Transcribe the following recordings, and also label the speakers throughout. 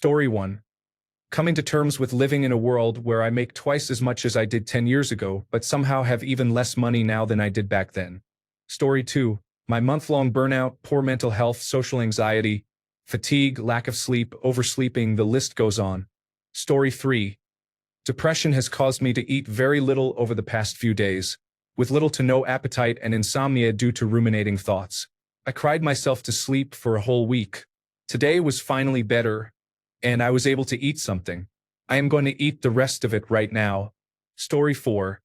Speaker 1: Story 1. Coming to terms with living in a world where I make twice as much as I did 10 years ago, but somehow have even less money now than I did back then. Story 2. My month-long burnout, poor mental health, social anxiety, fatigue, lack of sleep, oversleeping, the list goes on. Story 3. Depression has caused me to eat very little over the past few days, with little to no appetite and insomnia due to ruminating thoughts. I cried myself to sleep for a whole week. Today was finally better, and I was able to eat something. I am going to eat the rest of it right now. Story 4.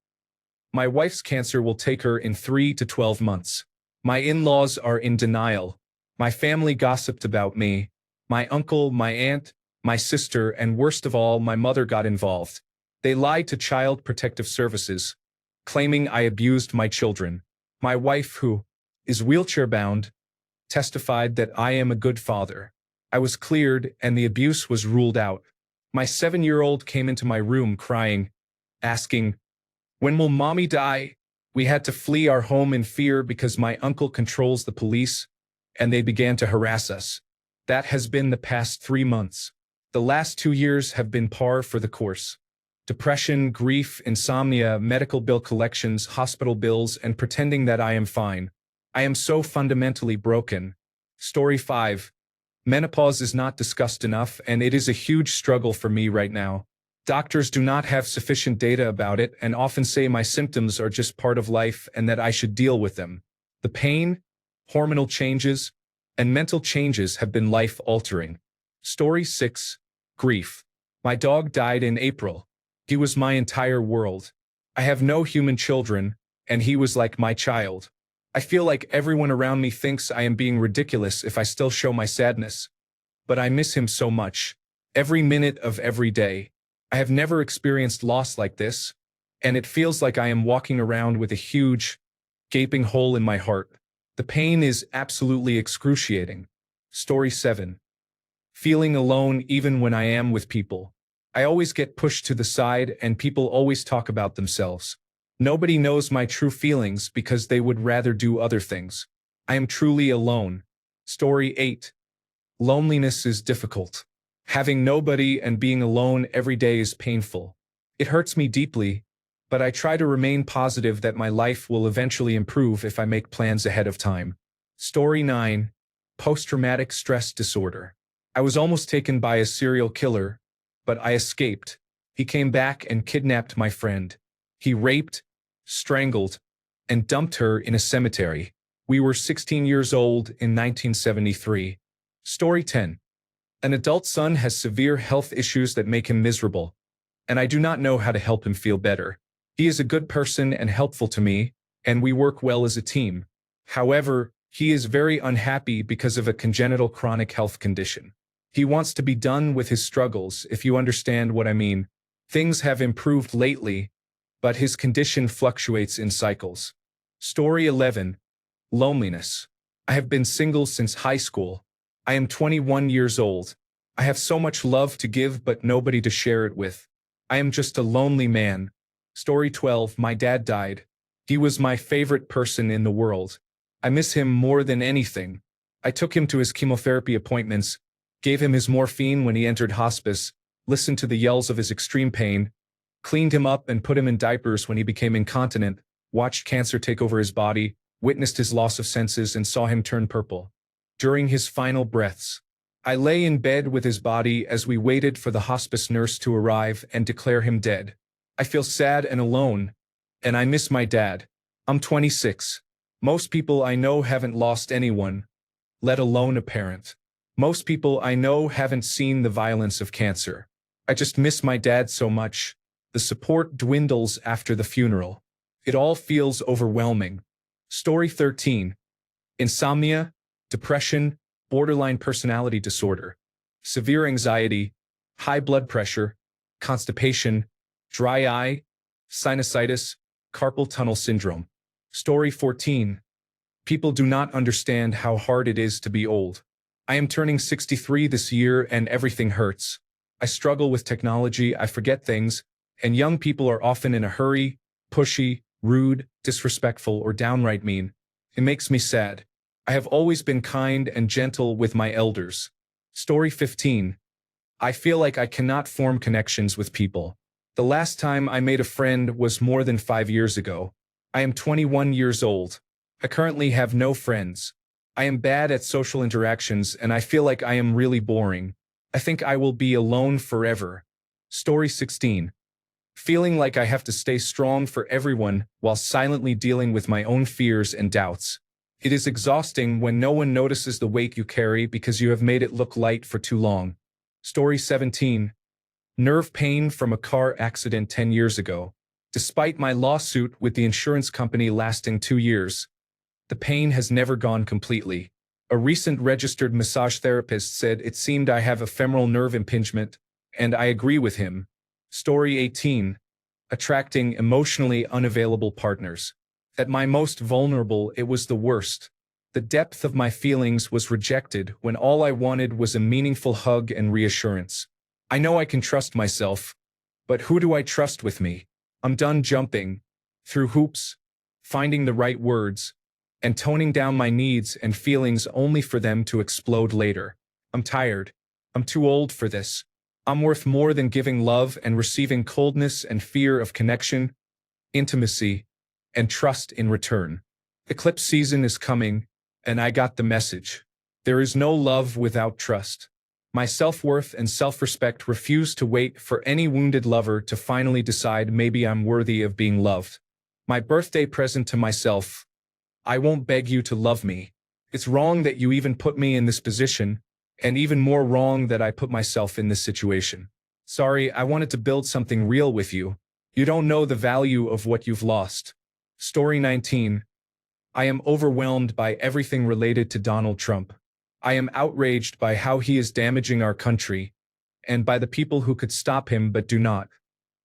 Speaker 1: My wife's cancer will take her in 3 to 12 months. My in-laws are in denial. My family gossiped about me. My uncle, my aunt, my sister, and worst of all, my mother got involved. They lied to Child Protective Services, claiming I abused my children. My wife, who is wheelchair-bound, testified that I am a good father. I was cleared and the abuse was ruled out. My 7-year-old came into my room crying, asking, "When will mommy die?" We had to flee our home in fear because my uncle controls the police, and they began to harass us. That has been the past 3 months. The last 2 years have been par for the course. Depression, grief, insomnia, medical bill collections, hospital bills, and pretending that I am fine. I am so fundamentally broken. Story 5. Menopause is not discussed enough, and it is a huge struggle for me right now. Doctors do not have sufficient data about it and often say my symptoms are just part of life and that I should deal with them. The pain, hormonal changes, and mental changes have been life-altering. Story 6. Grief. My dog died in April. He was my entire world. I have no human children, and he was like my child. I feel like everyone around me thinks I am being ridiculous if I still show my sadness. But I miss him so much. Every minute of every day. I have never experienced loss like this, and it feels like I am walking around with a huge, gaping hole in my heart. The pain is absolutely excruciating. Story 7. Feeling alone even when I am with people. I always get pushed to the side and people always talk about themselves. Nobody knows my true feelings because they would rather do other things. I am truly alone. Story 8. Loneliness is difficult. Having nobody and being alone every day is painful. It hurts me deeply, but I try to remain positive that my life will eventually improve if I make plans ahead of time. Story 9. Post-traumatic stress disorder. I was almost taken by a serial killer, but I escaped. He came back and kidnapped my friend. He raped, strangled, and dumped her in a cemetery. We were 16 years old in 1973. Story 10. An adult son has severe health issues that make him miserable, and I do not know how to help him feel better. He is a good person and helpful to me, and we work well as a team. However, he is very unhappy because of a congenital chronic health condition. He wants to be done with his struggles, if you understand what I mean. Things have improved lately, but his condition fluctuates in cycles. Story 11. Loneliness. I have been single since high school. I am 21 years old. I have so much love to give but nobody to share it with. I am just a lonely man. Story 12. My dad died. He was my favorite person in the world. I miss him more than anything. I took him to his chemotherapy appointments, gave him his morphine when he entered hospice, listened to the yells of his extreme pain, cleaned him up and put him in diapers when he became incontinent, watched cancer take over his body, witnessed his loss of senses and saw him turn purple. During his final breaths, I lay in bed with his body as we waited for the hospice nurse to arrive and declare him dead. I feel sad and alone, and I miss my dad. I'm 26. Most people I know haven't lost anyone, let alone a parent. Most people I know haven't seen the violence of cancer. I just miss my dad so much. The support dwindles after the funeral. It all feels overwhelming. Story 13. Insomnia, depression, borderline personality disorder, severe anxiety, high blood pressure, constipation, dry eye, sinusitis, carpal tunnel syndrome. Story 14. People do not understand how hard it is to be old. I am turning 63 this year and everything hurts. I struggle with technology, I forget things, and young people are often in a hurry, pushy, rude, disrespectful, or downright mean. It makes me sad. I have always been kind and gentle with my elders. Story 15. I feel like I cannot form connections with people. The last time I made a friend was more than 5 years ago. I am 21 years old. I currently have no friends. I am bad at social interactions and I feel like I am really boring. I think I will be alone forever. Story 16. Feeling like I have to stay strong for everyone while silently dealing with my own fears and doubts. It is exhausting when no one notices the weight you carry because you have made it look light for too long. Story 17. Nerve pain from a car accident 10 years ago. Despite my lawsuit with the insurance company lasting 2 years, the pain has never gone completely. A recent registered massage therapist said it seemed I have ephemeral nerve impingement, and I agree with him. Story 18. Attracting emotionally unavailable partners. At my most vulnerable, it was the worst. The depth of my feelings was rejected when all I wanted was a meaningful hug and reassurance. I know I can trust myself, but who do I trust with me? I'm done jumping through hoops, finding the right words, and toning down my needs and feelings only for them to explode later. I'm tired. I'm too old for this. I'm worth more than giving love and receiving coldness and fear of connection, intimacy, and trust in return. Eclipse season is coming, and I got the message. There is no love without trust. My self-worth and self-respect refuse to wait for any wounded lover to finally decide maybe I'm worthy of being loved. My birthday present to myself: I won't beg you to love me. It's wrong that you even put me in this position, and even more wrong that I put myself in this situation. Sorry, I wanted to build something real with you. You don't know the value of what you've lost. Story 19. I am overwhelmed by everything related to Donald Trump. I am outraged by how he is damaging our country, and by the people who could stop him but do not.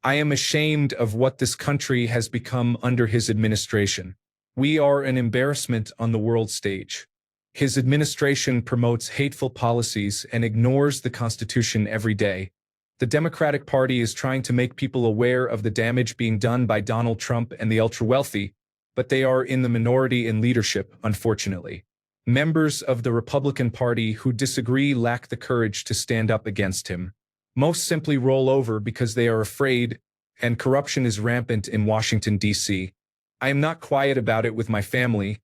Speaker 1: I am ashamed of what this country has become under his administration. We are an embarrassment on the world stage. His administration promotes hateful policies and ignores the Constitution every day. The Democratic Party is trying to make people aware of the damage being done by Donald Trump and the ultra-wealthy, but they are in the minority in leadership, unfortunately. Members of the Republican Party who disagree lack the courage to stand up against him. Most simply roll over because they are afraid, and corruption is rampant in Washington, D.C. I am not quiet about it with my family,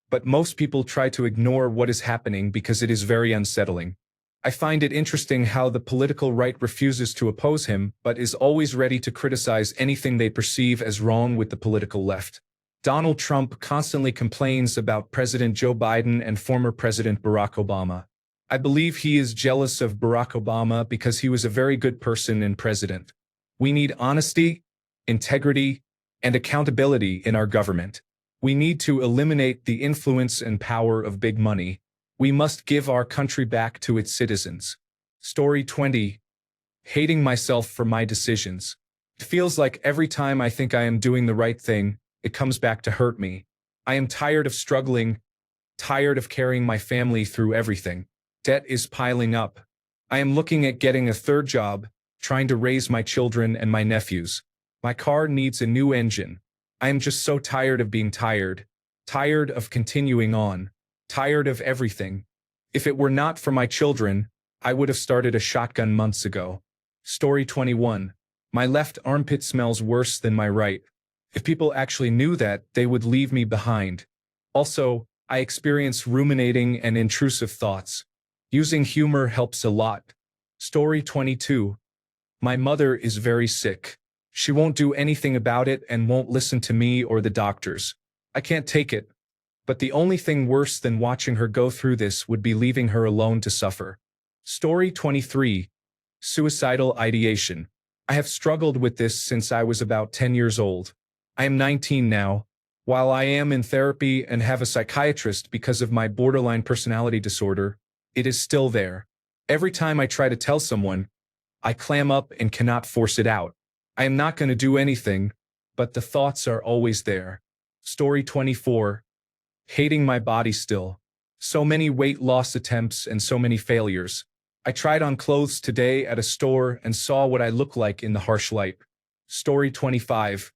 Speaker 1: but most people try to ignore what is happening because it is very unsettling. I find it interesting how the political right refuses to oppose him, but is always ready to criticize anything they perceive as wrong with the political left. Donald Trump constantly complains about President Joe Biden and former President Barack Obama. I believe he is jealous of Barack Obama because he was a very good person and president. We need honesty, integrity, and accountability in our government. We need to eliminate the influence and power of big money. We must give our country back to its citizens. Story 20. Hating myself for my decisions. It feels like every time I think I am doing the right thing, it comes back to hurt me. I am tired of struggling, tired of carrying my family through everything. Debt is piling up. I am looking at getting a third job, trying to raise my children and my nephews. My car needs a new engine. I am just so tired of being tired, tired of continuing on, tired of everything. If it were not for my children, I would have started a shotgun months ago. Story 21. My left armpit smells worse than my right. If people actually knew that, they would leave me behind. Also, I experience ruminating and intrusive thoughts. Using humor helps a lot. Story 22. My mother is very sick. She won't do anything about it and won't listen to me or the doctors. I can't take it. But the only thing worse than watching her go through this would be leaving her alone to suffer. Story 23. Suicidal ideation. I have struggled with this since I was about 10 years old. I am 19 now. While I am in therapy and have a psychiatrist because of my borderline personality disorder, it is still there. Every time I try to tell someone, I clam up and cannot force it out. I am not going to do anything, but the thoughts are always there. Story 24. Hating my body still. So many weight loss attempts and so many failures. I tried on clothes today at a store and saw what I look like in the harsh light. Story 25.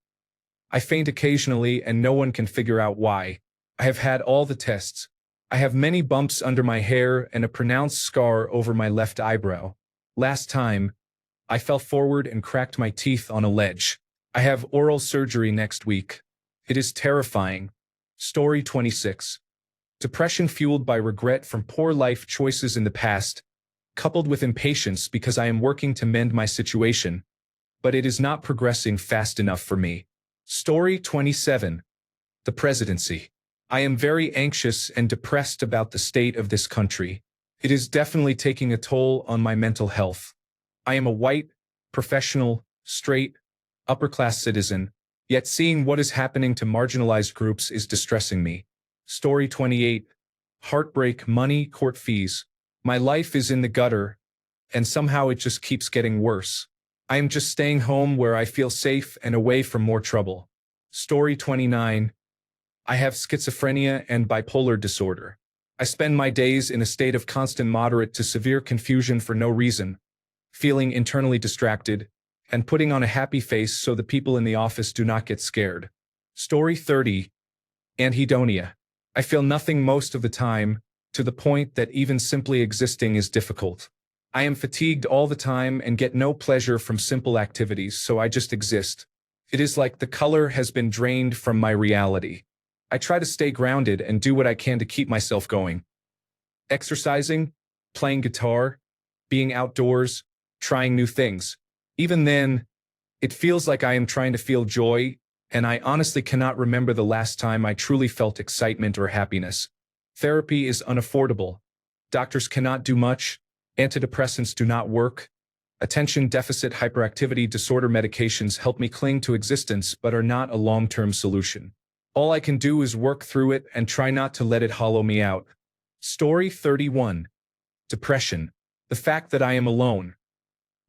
Speaker 1: I faint occasionally and no one can figure out why. I have had all the tests. I have many bumps under my hair and a pronounced scar over my left eyebrow. Last time, I fell forward and cracked my teeth on a ledge. I have oral surgery next week. It is terrifying. Story 26. Depression fueled by regret from poor life choices in the past, coupled with impatience because I am working to mend my situation, but it is not progressing fast enough for me. Story 27. The presidency. I am very anxious and depressed about the state of this country. It is definitely taking a toll on my mental health. I am a white, professional, straight, upper-class citizen, yet seeing what is happening to marginalized groups is distressing me. Story 28. Heartbreak, money, court fees. My life is in the gutter, and somehow it just keeps getting worse. I am just staying home where I feel safe and away from more trouble. Story 29. I have schizophrenia and bipolar disorder. I spend my days in a state of constant moderate to severe confusion for no reason, feeling internally distracted, and putting on a happy face so the people in the office do not get scared. Story 30. Anhedonia. I feel nothing most of the time, to the point that even simply existing is difficult. I am fatigued all the time and get no pleasure from simple activities, so I just exist. It is like the color has been drained from my reality. I try to stay grounded and do what I can to keep myself going. Exercising, playing guitar, being outdoors, trying new things. Even then, it feels like I am trying to feel joy, and I honestly cannot remember the last time I truly felt excitement or happiness. Therapy is unaffordable. Doctors cannot do much. Antidepressants do not work. Attention deficit hyperactivity disorder medications help me cling to existence but are not a long-term solution. All I can do is work through it and try not to let it hollow me out. Story 31. Depression. The fact that I am alone.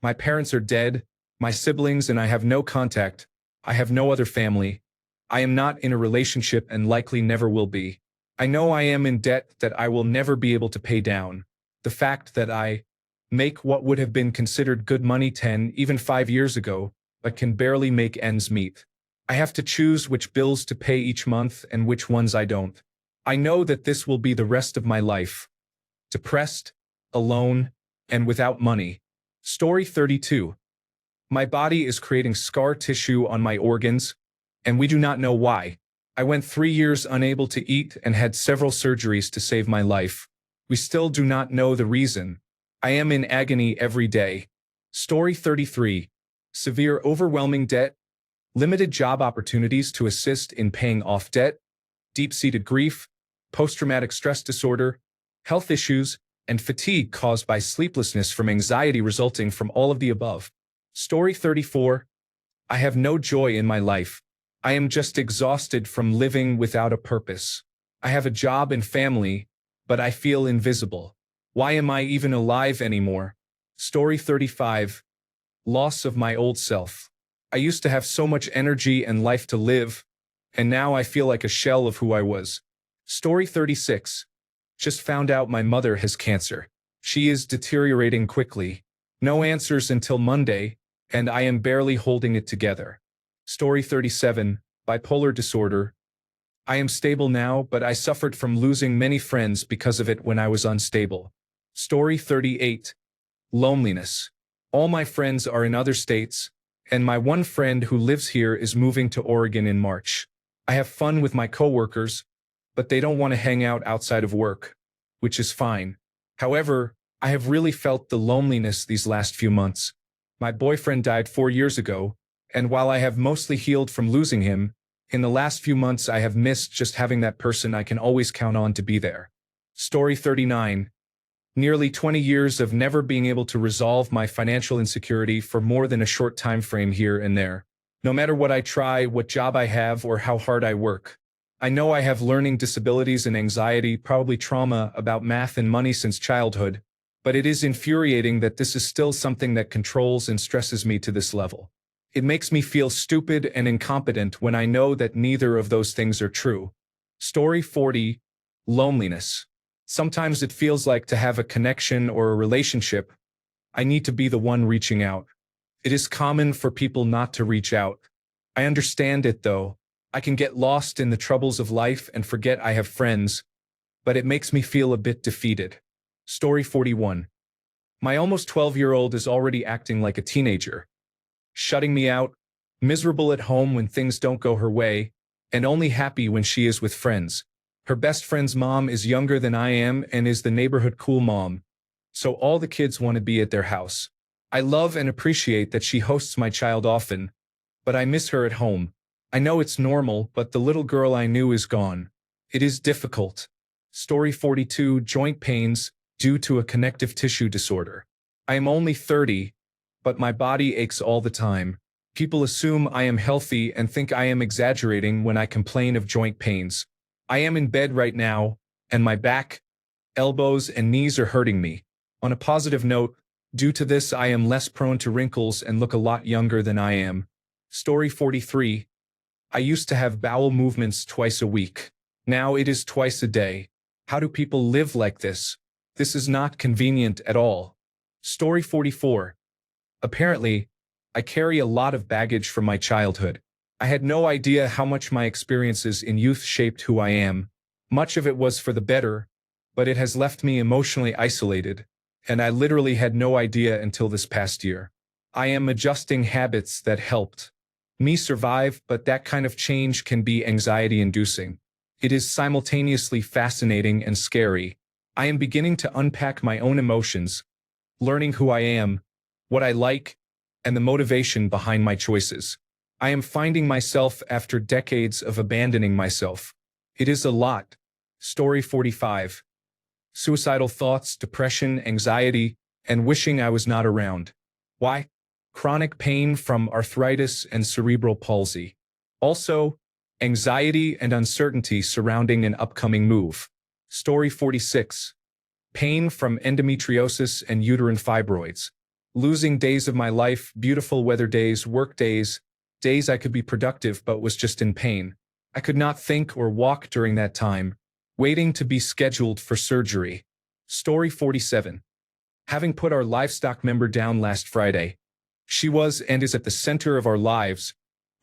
Speaker 1: My parents are dead, my siblings and I have no contact. I have no other family. I am not in a relationship and likely never will be. I know I am in debt that I will never be able to pay down. The fact that I make what would have been considered good money 10, even 5 years ago, but can barely make ends meet. I have to choose which bills to pay each month and which ones I don't. I know that this will be the rest of my life. Depressed, alone, and without money. Story 32. My body is creating scar tissue on my organs, and we do not know why. I went 3 years unable to eat and had several surgeries to save my life. We still do not know the reason. I am in agony every day. Story 33. Severe overwhelming debt, limited job opportunities to assist in paying off debt, deep-seated grief, post-traumatic stress disorder, health issues, and fatigue caused by sleeplessness from anxiety resulting from all of the above. Story 34. I have no joy in my life. I am just exhausted from living without a purpose. I have a job and family, but I feel invisible. Why am I even alive anymore? Story 35. Loss of my old self. I used to have so much energy and life to live, and now I feel like a shell of who I was. Story 36. Just found out my mother has cancer. She is deteriorating quickly. No answers until Monday, and I am barely holding it together. Story 37. Bipolar disorder. I am stable now, but I suffered from losing many friends because of it when I was unstable. Story 38. Loneliness. All my friends are in other states, and my one friend who lives here is moving to Oregon in March. I have fun with my coworkers, but they don't want to hang out outside of work, which is fine. However, I have really felt the loneliness these last few months. My boyfriend died 4 years ago, and while I have mostly healed from losing him, in the last few months I have missed just having that person I can always count on to be there. Story 39. Nearly 20 years of never being able to resolve my financial insecurity for more than a short time frame here and there. No matter what I try, what job I have, or how hard I work. I know I have learning disabilities and anxiety, probably trauma about math and money since childhood, but it is infuriating that this is still something that controls and stresses me to this level. It makes me feel stupid and incompetent when I know that neither of those things are true. Story 40. Loneliness. Sometimes it feels like to have a connection or a relationship, I need to be the one reaching out. It is common for people not to reach out. I understand it though. I can get lost in the troubles of life and forget I have friends, but it makes me feel a bit defeated. Story 41. My almost 12-year-old is already acting like a teenager, shutting me out, miserable at home when things don't go her way, and only happy when she is with friends. Her best friend's mom is younger than I am and is the neighborhood cool mom, so all the kids want to be at their house. I love and appreciate that she hosts my child often, but I miss her at home. I know it's normal, but the little girl I knew is gone. It is difficult. Story 42, joint pains due to a connective tissue disorder. I am only 30, but my body aches all the time. People assume I am healthy and think I am exaggerating when I complain of joint pains. I am in bed right now, and my back, elbows, and knees are hurting me. On a positive note, due to this I am less prone to wrinkles and look a lot younger than I am. Story 43. I used to have bowel movements twice a week. Now it is twice a day. How do people live like this? This is not convenient at all. Story 44. Apparently, I carry a lot of baggage from my childhood. I had no idea how much my experiences in youth shaped who I am. Much of it was for the better, but it has left me emotionally isolated, and I literally had no idea until this past year. I am adjusting habits that helped me survive, but that kind of change can be anxiety-inducing. It is simultaneously fascinating and scary. I am beginning to unpack my own emotions, learning who I am, what I like, and the motivation behind my choices. I am finding myself after decades of abandoning myself. It is a lot. Story 45. Suicidal thoughts, depression, anxiety, and wishing I was not around. Why? Chronic pain from arthritis and cerebral palsy. Also, anxiety and uncertainty surrounding an upcoming move. Story 46. Pain from endometriosis and uterine fibroids. Losing days of my life, beautiful weather days, work days, days I could be productive but was just in pain. I could not think or walk during that time, waiting to be scheduled for surgery. Story 47. Having put our livestock member down last Friday, she was and is at the center of our lives,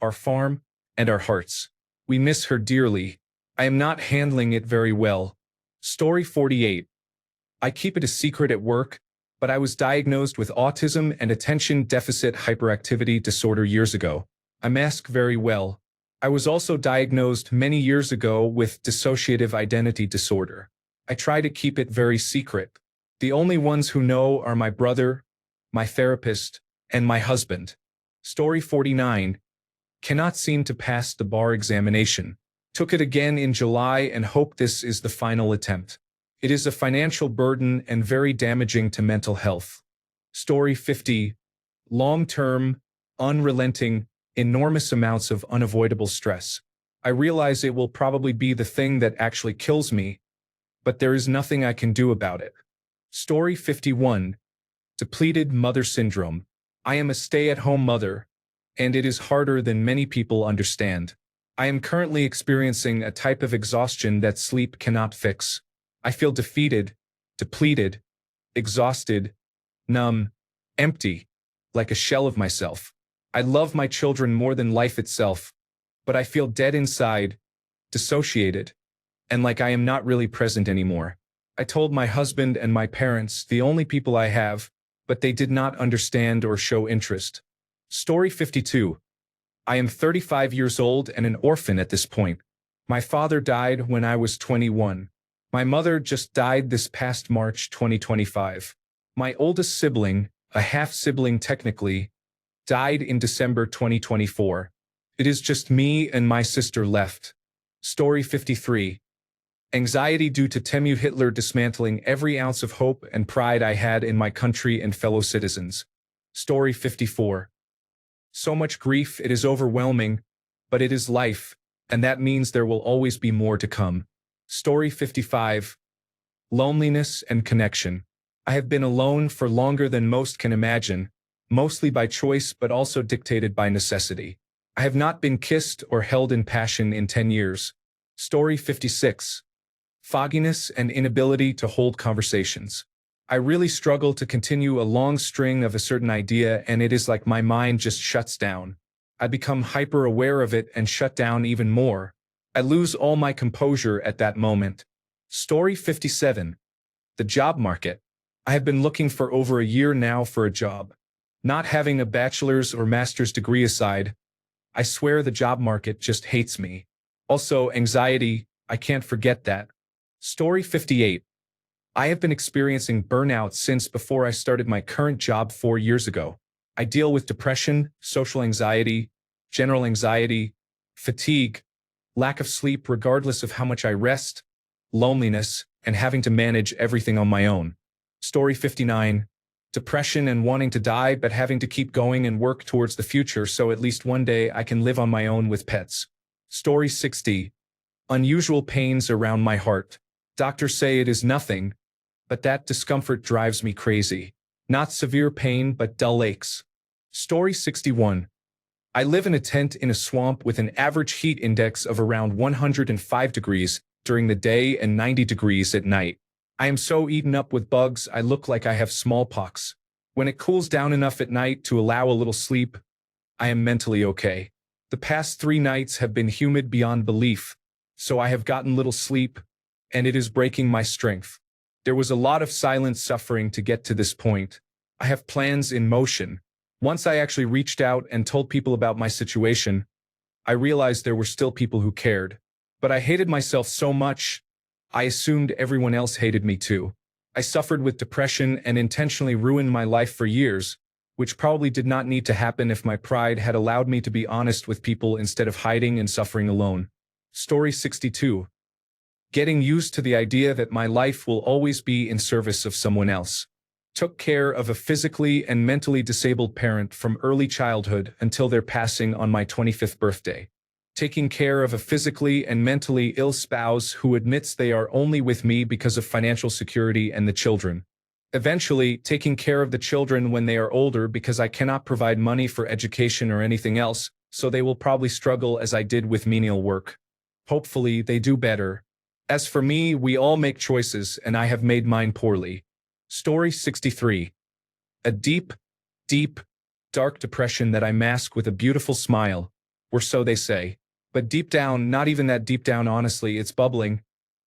Speaker 1: our farm, and our hearts. We miss her dearly. I am not handling it very well. Story 48. I keep it a secret at work, but I was diagnosed with autism and attention deficit hyperactivity disorder years ago. I mask very well. I was also diagnosed many years ago with dissociative identity disorder. I try to keep it very secret. The only ones who know are my brother, my therapist, and my husband. Story 49. Cannot seem to pass the bar examination. Took it again in July and hope this is the final attempt. It is a financial burden and very damaging to mental health. Story 50. Long-term, unrelenting, enormous amounts of unavoidable stress. I realize it will probably be the thing that actually kills me, but there is nothing I can do about it. Story 51. Depleted mother syndrome. I am a stay-at-home mother, and it is harder than many people understand. I am currently experiencing a type of exhaustion that sleep cannot fix. I feel defeated, depleted, exhausted, numb, empty, like a shell of myself. I love my children more than life itself, but I feel dead inside, dissociated, and like I am not really present anymore. I told my husband and my parents, the only people I have, but they did not understand or show interest. Story 52. I am 35 years old and an orphan at this point. My father died when I was 21. My mother just died this past March 2025. My oldest sibling, a half-sibling technically, died in December 2024. It is just me and my sister left. Story 53. Anxiety due to Temu Hitler dismantling every ounce of hope and pride I had in my country and fellow citizens. Story 54. So much grief, it is overwhelming, but it is life, and that means there will always be more to come. Story 55. Loneliness and connection. I have been alone for longer than most can imagine, mostly by choice but also dictated by necessity. I have not been kissed or held in passion in 10 years. Story 56. Fogginess and inability to hold conversations. I really struggle to continue a long string of a certain idea, and it is like my mind just shuts down. I become hyper-aware of it and shut down even more. I lose all my composure at that moment. Story 57. The job market. I have been looking for over a year now for a job. Not having a bachelor's or master's degree aside, I swear the job market just hates me. Also, anxiety, I can't forget that. Story 58. I have been experiencing burnout since before I started my current job 4 years ago. I deal with depression, social anxiety, general anxiety, fatigue, lack of sleep regardless of how much I rest, loneliness, and having to manage everything on my own. Story 59. Depression and wanting to die but having to keep going and work towards the future so at least one day I can live on my own with pets. Story 60. Unusual pains around my heart. Doctors say it is nothing, but that discomfort drives me crazy. Not severe pain but dull aches. Story 61. I live in a tent in a swamp with an average heat index of around 105 degrees during the day and 90 degrees at night. I am so eaten up with bugs I look like I have smallpox. When it cools down enough at night to allow a little sleep, I am mentally okay. The past 3 nights have been humid beyond belief, so I have gotten little sleep, and it is breaking my strength. There was a lot of silent suffering to get to this point. I have plans in motion. Once I actually reached out and told people about my situation, I realized there were still people who cared. But I hated myself so much, I assumed everyone else hated me too. I suffered with depression and intentionally ruined my life for years, which probably did not need to happen if my pride had allowed me to be honest with people instead of hiding and suffering alone. Story 62. Getting used to the idea that my life will always be in service of someone else. Took care of a physically and mentally disabled parent from early childhood until their passing on my 25th birthday. Taking care of a physically and mentally ill spouse who admits they are only with me because of financial security and the children. Eventually, taking care of the children when they are older because I cannot provide money for education or anything else, so they will probably struggle as I did with menial work. Hopefully, they do better. As for me, we all make choices, and I have made mine poorly. Story 63. A deep, dark depression that I mask with a beautiful smile, or so they say. But deep down, not even that deep down honestly, it's bubbling.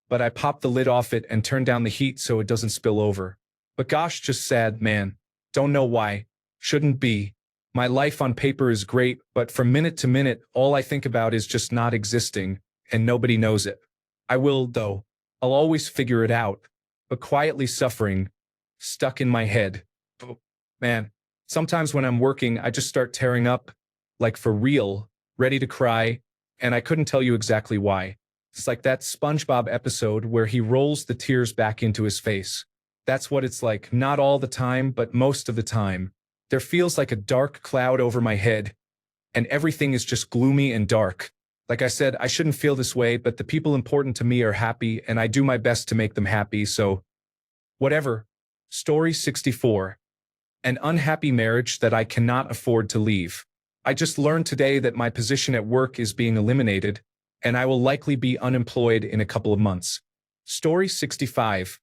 Speaker 1: But I pop the lid off it and turn down the heat so it doesn't spill over. But gosh, just sad, man. Don't know why. Shouldn't be. My life on paper is great, but from minute to minute, all I think about is just not existing, and nobody knows it. I will, though. I'll always figure it out. But quietly suffering, stuck in my head. Oh, man, sometimes when I'm working, I just start tearing up, like for real, ready to cry, and I couldn't tell you exactly why. It's like that SpongeBob episode where he rolls the tears back into his face. That's what it's like, not all the time, but most of the time. There feels like a dark cloud over my head, and everything is just gloomy and dark. Like I said, I shouldn't feel this way, but the people important to me are happy, and I do my best to make them happy, so whatever. Story 64. An unhappy marriage that I cannot afford to leave. I just learned today that my position at work is being eliminated, and I will likely be unemployed in a couple of months. Story 65.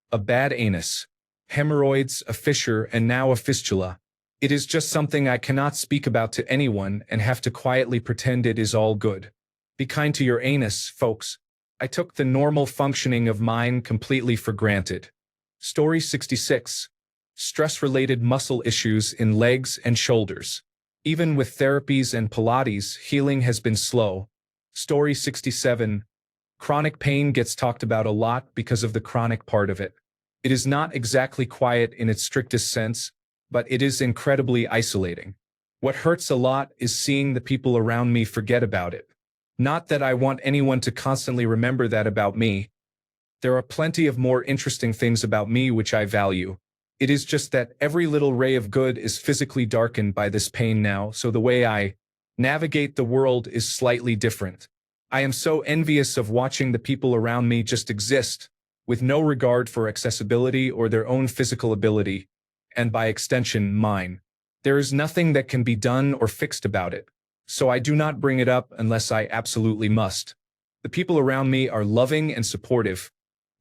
Speaker 1: A bad anus. Hemorrhoids, a fissure, and now a fistula. It is just something I cannot speak about to anyone and have to quietly pretend it is all good. Be kind to your anus, folks. I took the normal functioning of mine completely for granted. Story 66. Stress-related muscle issues in legs and shoulders. Even with therapies and Pilates, healing has been slow. Story 67. Chronic pain gets talked about a lot because of the chronic part of it. It is not exactly quiet in its strictest sense, but it is incredibly isolating. What hurts a lot is seeing the people around me forget about it. Not that I want anyone to constantly remember that about me. There are plenty of more interesting things about me which I value. It is just that every little ray of good is physically darkened by this pain now, so the way I navigate the world is slightly different. I am so envious of watching the people around me just exist, with no regard for accessibility or their own physical ability, and by extension, mine. There is nothing that can be done or fixed about it, so I do not bring it up unless I absolutely must. The people around me are loving and supportive,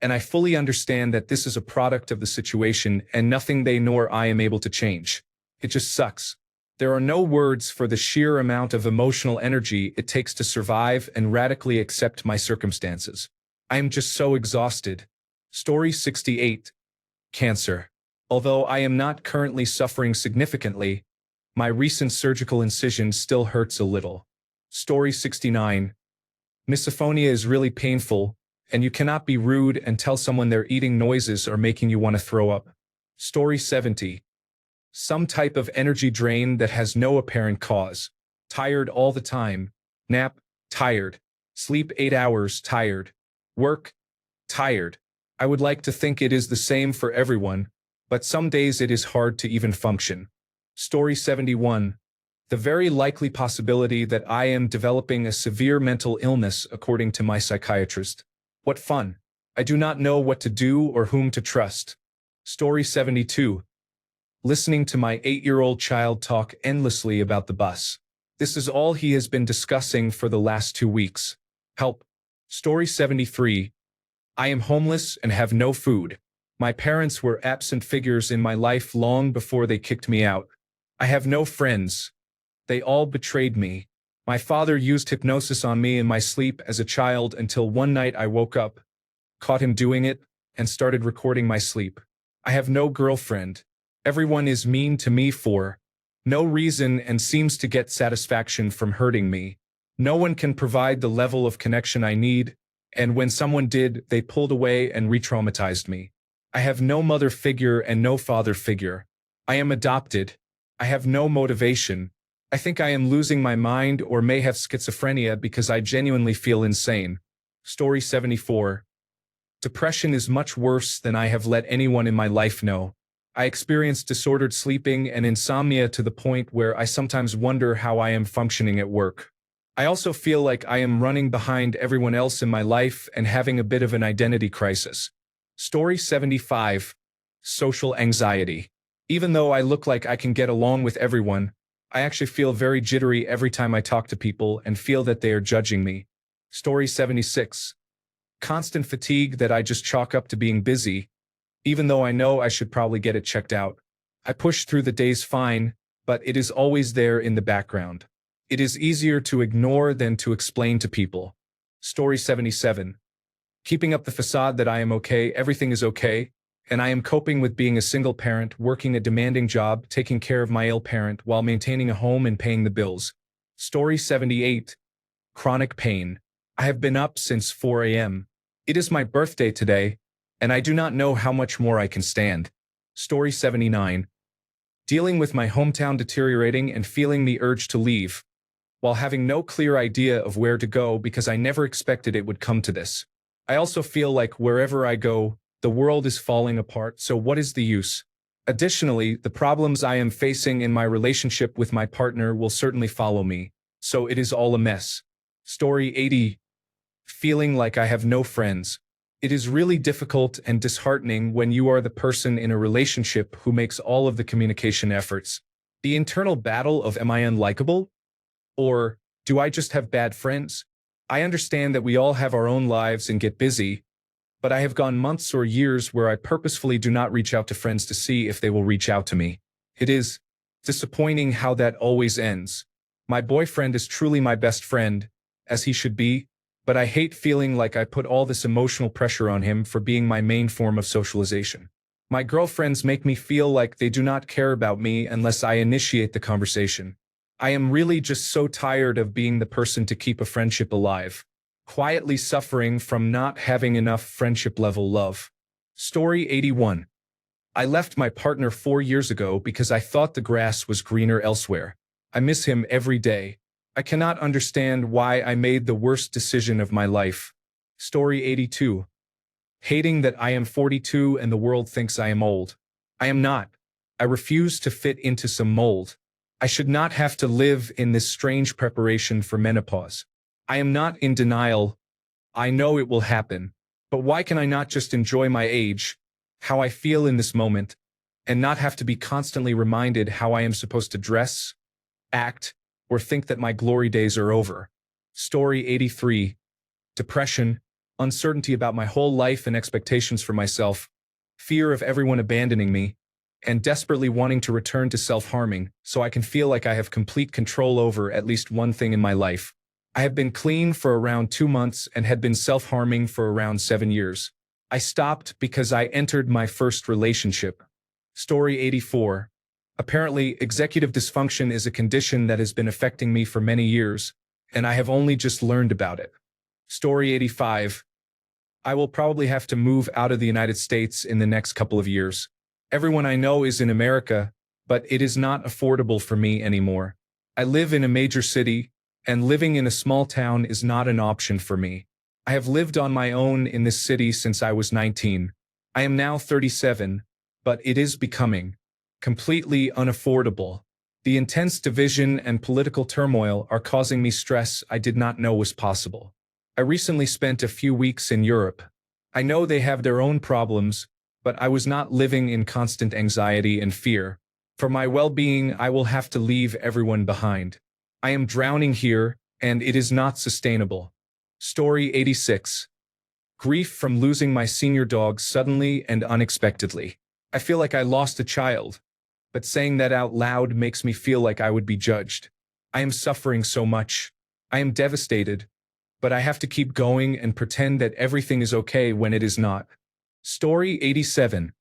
Speaker 1: and I fully understand that this is a product of the situation and nothing they nor I am able to change. It just sucks. There are no words for the sheer amount of emotional energy it takes to survive and radically accept my circumstances. I am just so exhausted. Story 68. Cancer. Although I am not currently suffering significantly, my recent surgical incision still hurts a little. Story 69. Misophonia is really painful, and you cannot be rude and tell someone their eating noises are making you want to throw up. Story 70. Some type of energy drain that has no apparent cause. Tired all the time. Nap, tired. Sleep 8 hours, tired. Work, tired. I would like to think it is the same for everyone, but some days it is hard to even function. Story 71. The very likely possibility that I am developing a severe mental illness according to my psychiatrist. What fun. I do not know what to do or whom to trust. Story 72. Listening to my 8-year-old child talk endlessly about the bus. This is all he has been discussing for the last 2 weeks. Help. Story 73. I am homeless and have no food. My parents were absent figures in my life long before they kicked me out. I have no friends. They all betrayed me. My father used hypnosis on me in my sleep as a child until one night I woke up, caught him doing it, and started recording my sleep. I have no girlfriend. Everyone is mean to me for no reason and seems to get satisfaction from hurting me. No one can provide the level of connection I need, and when someone did, they pulled away and re-traumatized me. I have no mother figure and no father figure. I am adopted. I have no motivation. I think I am losing my mind or may have schizophrenia because I genuinely feel insane. Story 74. Depression is much worse than I have let anyone in my life know. I experience disordered sleeping and insomnia to the point where I sometimes wonder how I am functioning at work. I also feel like I am running behind everyone else in my life and having a bit of an identity crisis. Story 75. Social anxiety. Even though I look like I can get along with everyone, I actually feel very jittery every time I talk to people and feel that they are judging me. Story 76. Constant fatigue that I just chalk up to being busy, even though I know I should probably get it checked out. I push through the days fine, but it is always there in the background. It is easier to ignore than to explain to people. Story 77. Keeping up the facade that I am okay, everything is okay, and I am coping with being a single parent, working a demanding job, taking care of my ill parent while maintaining a home and paying the bills. Story 78. Chronic pain. I have been up since 4 a.m. It is my birthday today, and I do not know how much more I can stand. Story 79. Dealing with my hometown deteriorating and feeling the urge to leave, while having no clear idea of where to go because I never expected it would come to this. I also feel like wherever I go, the world is falling apart, so what is the use? Additionally, the problems I am facing in my relationship with my partner will certainly follow me, so it is all a mess. Story 80. Feeling like I have no friends. It is really difficult and disheartening when you are the person in a relationship who makes all of the communication efforts. The internal battle of am I unlikable? Or do I just have bad friends? I understand that we all have our own lives and get busy, but I have gone months or years where I purposefully do not reach out to friends to see if they will reach out to me. It is disappointing how that always ends. My boyfriend is truly my best friend, as he should be, but I hate feeling like I put all this emotional pressure on him for being my main form of socialization. My girlfriends make me feel like they do not care about me unless I initiate the conversation. I am really just so tired of being the person to keep a friendship alive, quietly suffering from not having enough friendship-level love. Story 81. I left my partner 4 years ago because I thought the grass was greener elsewhere. I miss him every day. I cannot understand why I made the worst decision of my life. Story 82. Hating that I am 42 and the world thinks I am old. I am not. I refuse to fit into some mold. I should not have to live in this strange preparation for menopause. I am not in denial. I know it will happen. But why can I not just enjoy my age, how I feel in this moment, and not have to be constantly reminded how I am supposed to dress, act, or think that my glory days are over? Story 83. Depression, uncertainty about my whole life and expectations for myself, fear of everyone abandoning me, and desperately wanting to return to self-harming so I can feel like I have complete control over at least one thing in my life. I have been clean for around 2 months and had been self-harming for around 7 years. I stopped because I entered my first relationship. Story 84. Apparently, executive dysfunction is a condition that has been affecting me for many years, and I have only just learned about it. Story 85. I will probably have to move out of the United States in the next couple of years. Everyone I know is in America, but it is not affordable for me anymore. I live in a major city, and living in a small town is not an option for me. I have lived on my own in this city since I was 19. I am now 37, but it is becoming completely unaffordable. The intense division and political turmoil are causing me stress I did not know was possible. I recently spent a few weeks in Europe. I know they have their own problems, but I was not living in constant anxiety and fear. For my well-being, I will have to leave everyone behind. I am drowning here, and it is not sustainable. Story 86. Grief from losing my senior dog suddenly and unexpectedly. I feel like I lost a child, but saying that out loud makes me feel like I would be judged. I am suffering so much. I am devastated, but I have to keep going and pretend that everything is okay when it is not. Story 87.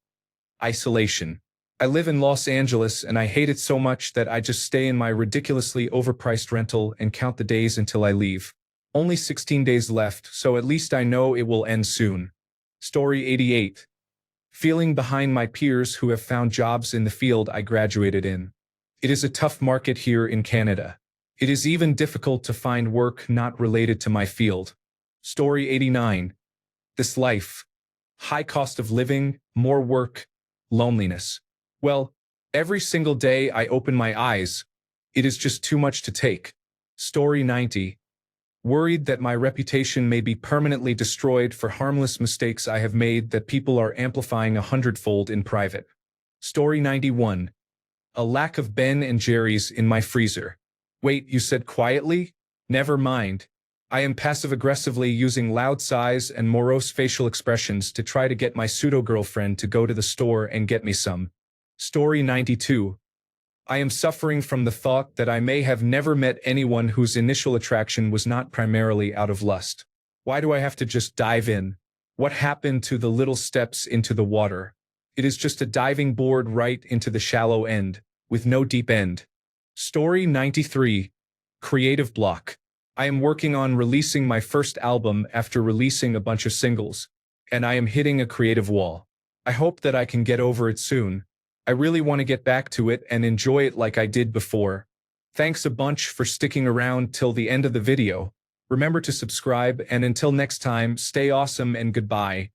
Speaker 1: Isolation. I live in Los Angeles and I hate it so much that I just stay in my ridiculously overpriced rental and count the days until I leave. Only 16 days left, so at least I know it will end soon. Story 88. Feeling behind my peers who have found jobs in the field I graduated in. It is a tough market here in Canada. It is even difficult to find work not related to my field. Story 89. This life. High cost of living, more work, loneliness. Well, every single day I open my eyes, it is just too much to take. Story 90. Worried that my reputation may be permanently destroyed for harmless mistakes I have made that people are amplifying 100-fold in private. Story 91. A lack of Ben and Jerry's in my freezer. Wait, you said quietly? Never mind. I am passive-aggressively using loud sighs and morose facial expressions to try to get my pseudo-girlfriend to go to the store and get me some. Story 92. I am suffering from the thought that I may have never met anyone whose initial attraction was not primarily out of lust. Why do I have to just dive in? What happened to the little steps into the water? It is just a diving board right into the shallow end, with no deep end. Story 93. Creative block. I am working on releasing my first album after releasing a bunch of singles, and I am hitting a creative wall. I hope that I can get over it soon. I really want to get back to it and enjoy it like I did before. Thanks a bunch for sticking around till the end of the video. Remember to subscribe, and until next time, stay awesome and goodbye.